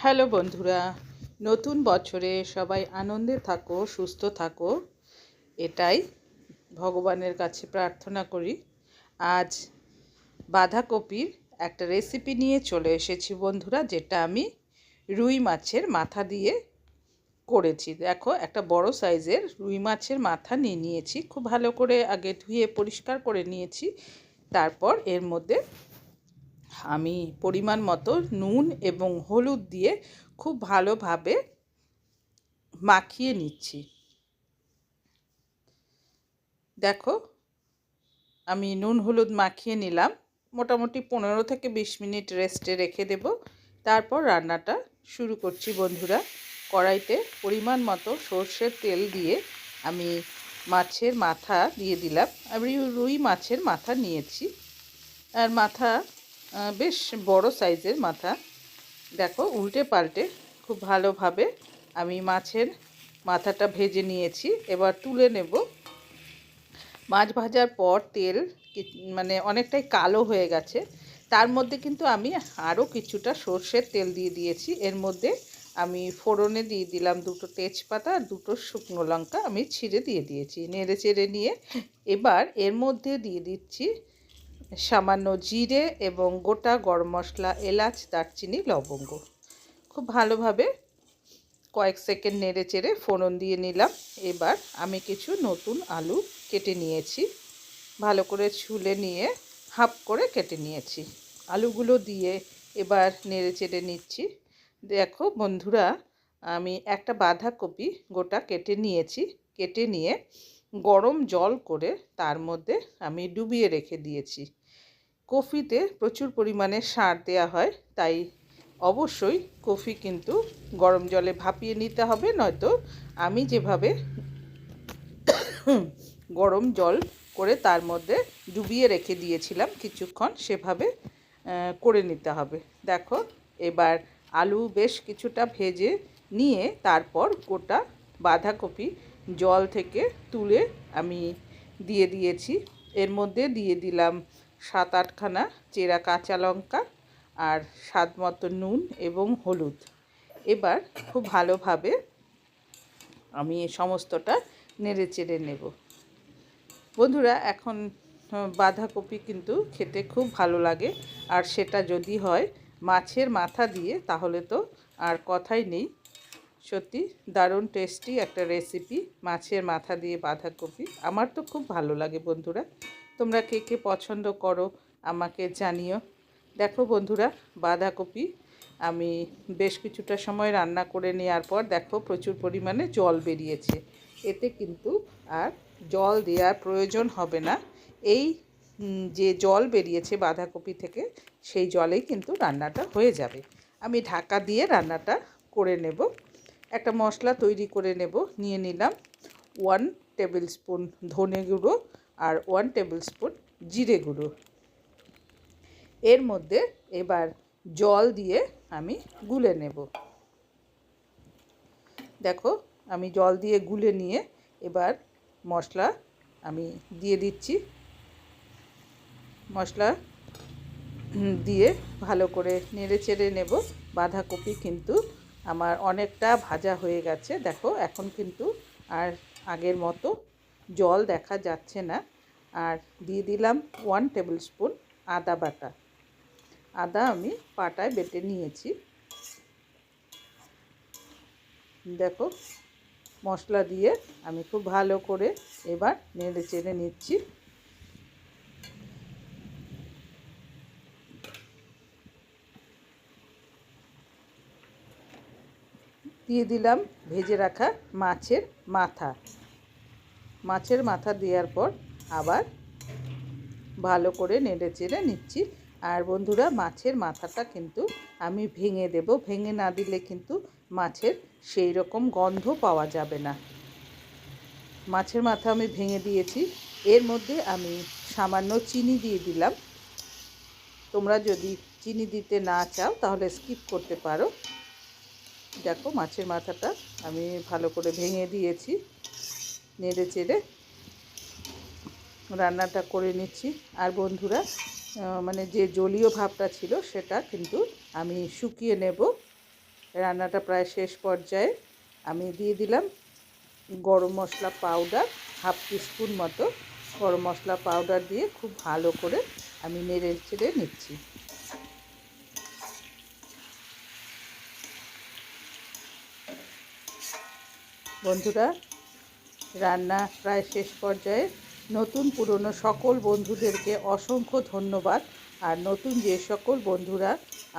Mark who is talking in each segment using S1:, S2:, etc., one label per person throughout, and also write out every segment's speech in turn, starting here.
S1: Hello বন্ধুরা, নতুন বছরে সবাই আনন্দে থাকো, সুস্থ থাকো, এটাই ভগবানের কাছে প্রার্থনা করি। আজ বাঁধাকপির একটা রেসিপি নিয়ে চলে এসেছি বন্ধুরা, যেটা আমি রুই মাছের মাথা দিয়ে করেছি। দেখো, একটা বড় সাইজের রুই মাছের মাথা নিয়ে নিয়েছি। খুব ভালো করে আগে ধুয়ে পরিষ্কার করে নিয়েছি। তারপর এর মধ্যে আমি পরিমাণ মতো নুন এবং হলুদ দিয়ে খুব ভালোভাবে মাখিয়ে নিচ্ছি। দেখো, আমি নুন হলুদ মাখিয়ে নিলাম। মোটামুটি 15 থেকে 20 মিনিট রেস্টে রেখে দেব। তারপর রান্নাটা শুরু করছি বন্ধুরা। কড়াইতে পরিমাণ মতো সর্ষের তেল দিয়ে আমি মাছের মাথা দিয়ে দিলাম। আমি রুই মাছের মাথা নিয়েছি, আর মাথা বেশ বড় সাইজের মাথা। দেখো, উল্টে পাল্টে খুব ভালোভাবে আমি মাছের মাথাটা ভেজে নিয়েছি। এবার তুলে নেব। মাছ ভাজার পর তেল অনেকটাই কালো হয়ে গেছে। তার মধ্যে কিন্তু আমি আরও কিছুটা সর্ষের তেল দিয়ে দিয়েছি। এর মধ্যে আমি ফোড়নে দিয়ে দিলাম 2টো তেজপাতা আর 2টো শুকনো লঙ্কা আমি ছিঁড়ে দিয়ে দিয়েছি। নেড়ে চেড়ে নিয়ে এবার এর মধ্যে দিয়ে দিচ্ছি সামান্য জিরে এবং গোটা গরম মশলা, এলাচ, দারচিনি, লবঙ্গ। খুব ভালোভাবে কয়েক সেকেন্ড নেড়ে চেড়ে ফোড়ন দিয়ে নিলাম। এবার আমি কিছু নতুন আলু কেটে নিয়েছি, ভালো করে ছুলে নিয়ে হাফ করে কেটে নিয়েছি। আলুগুলো দিয়ে এবার নেড়ে চেড়ে নিচ্ছি। দেখো বন্ধুরা, আমি একটা বাঁধাকপি গোটা কেটে নিয়েছি। কেটে নিয়ে গরম জল করে তার মধ্যে আমি ডুবিয়ে রেখে দিয়েছি। কফিতে প্রচুর পরিমাণে সার দেওয়া হয়, তাই অবশ্যই কফি কিন্তু গরম জলে ভাপিয়ে নিতে হবে, নয়তো আমি যেভাবে গরম জল করে তার মধ্যে ডুবিয়ে রেখে দিয়েছিলাম কিছুক্ষণ, সেভাবে করে নিতে হবে। দেখো, এবার আলু বেশ কিছুটা ভেজে নিয়ে তারপর গোটা বাঁধাকপি জল থেকে তুলে আমি দিয়ে দিয়েছি। এর মধ্যে দিয়ে দিলাম 7-8খানা চেরা কাঁচা লঙ্কা আর স্বাদ মতো নুন এবং হলুদ। এবার খুব ভালোভাবে আমি সমস্তটা নেড়ে চেড়ে নেব। বন্ধুরা, এখন বাঁধাকপি কিন্তু খেতে খুব ভালো লাগে, আর সেটা যদি হয় মাছের মাথা দিয়ে, তাহলে তো আর কথাই নেই। সত্যি দারুণ টেস্টি একটা রেসিপি, মাছের মাথা দিয়ে বাঁধাকপি। আমার তো খুব ভালো লাগে বন্ধুরা। তোমরা কে কে পছন্দ করো আমাকে জানিও। দেখো বন্ধুরা, বাঁধাকপি আমি বেশ কিছুটা সময় রান্না করে নেওয়ার পর দেখো প্রচুর পরিমাণে জল বেরিয়েছে। এতে কিন্তু আর জল দেওয়ার প্রয়োজন হবে না। এই যে জল বেরিয়েছে বাঁধাকপি থেকে, সেই জলেই কিন্তু রান্নাটা হয়ে যাবে। আমি ঢাকা দিয়ে রান্নাটা করে নেব। একটা মশলা তৈরি করে নেব। নিয়ে নিলাম 1 টেবিল স্পুন ধনে গুঁড়ো আর 1 টেবিল স্পুন জিরে গুঁড়ো। এর মধ্যে এবার জল দিয়ে আমি গুলে নেব। দেখো, আমি জল দিয়ে গুলে নিয়ে এবার মশলা আমি দিয়ে দিচ্ছি। মশলা দিয়ে ভালো করে নেড়ে চেড়ে নেব। বাঁধাকপি কিন্তু আমার অনেকটা ভাজা হয়ে গেছে। দেখো, এখন কিন্তু আর আগের মতো জল দেখা যাচ্ছে না। আর দিয়ে দিলাম 1 টেবিল স্পুন আদা বাটা। আদা আমি পাটায় বেটে নিয়েছি। দেখো, মশলা দিয়ে আমি খুব ভালো করে এবার নেড়ে চেড়ে নিচ্ছি। দিয়ে দিলাম ভেজে রাখা মাছের মাথা। মাছের মাথা দেওয়ার পর আবার ভালো করে নেড়ে চেড়ে নিচ্ছি। আর বন্ধুরা, মাছের মাথাটা কিন্তু আমি ভেঙে দেব। ভেঙে না দিলে কিন্তু মাছের সেই রকম গন্ধ পাওয়া যাবে না। মাছের মাথা আমি ভেঙে দিয়েছি। এর মধ্যে আমি সামান্য চিনি দিয়ে দিলাম। তোমরা যদি চিনি দিতে না চাও তাহলে স্কিপ করতে পারো। দেখো, মাছের মাথাটা আমি ভালো করে ভেঙে দিয়েছি। নেড়ে চেড়ে রান্নাটা করে নিচ্ছি। আর বন্ধুরা, যে জলীয় ভাবটা ছিল সেটা কিন্তু আমি শুকিয়ে নেব। রান্নাটা প্রায় শেষ পর্যায়ে। আমি দিয়ে দিলাম গরম মশলা পাউডার, হাফ টিস্পুন মতো গরম মশলা পাউডার দিয়ে খুব ভালো করে আমি নেড়ে চেড়ে নিচ্ছি। বন্ধুরা, রান্না প্রায় শেষ পর্যায়ে। নতুন পুরনো সকল বন্ধুদেরকে অসংখ্য ধন্যবাদ। আর নতুন যে সকল বন্ধুরা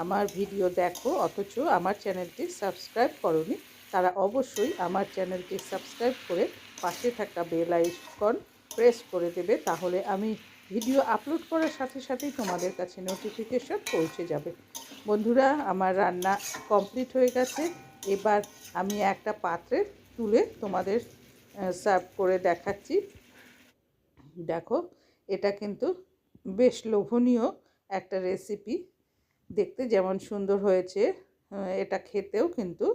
S1: আমার ভিডিও দেখো অথচ আমার চ্যানেলটি সাবস্ক্রাইব করোনি, তারা অবশ্যই আমার চ্যানেলটি সাবস্ক্রাইব করে পাশে থাকা বেল আইকন প্রেস করে দেবে। তাহলে আমি ভিডিও আপলোড করার সাথে সাথেই তোমাদের কাছে নোটিফিকেশন পৌঁছে যাবে। বন্ধুরা, আমার রান্না কমপ্লিট হয়ে গেছে। এবার আমি একটা পাত্রে তুলে তোমাদের সার্ভ করে দেখাচ্ছি। দেখো, এটা কিন্তু বেশ লোভনীয় একটা রেসিপি। দেখতে যেমন সুন্দর হয়েছে, এটা খেতেও কিন্তু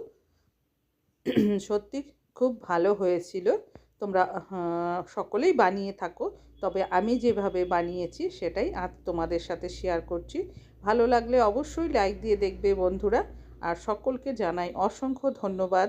S1: সত্যি খুব ভালো হয়েছিল। তোমরা সকলেই বানিয়ে থাকো, তবে আমি যেভাবে বানিয়েছি সেটাই আজ তোমাদের সাথে শেয়ার করছি। ভালো লাগলে অবশ্যই লাইক দিয়ে দেখবে বন্ধুরা। আর সকলকে জানাই অসংখ্য ধন্যবাদ।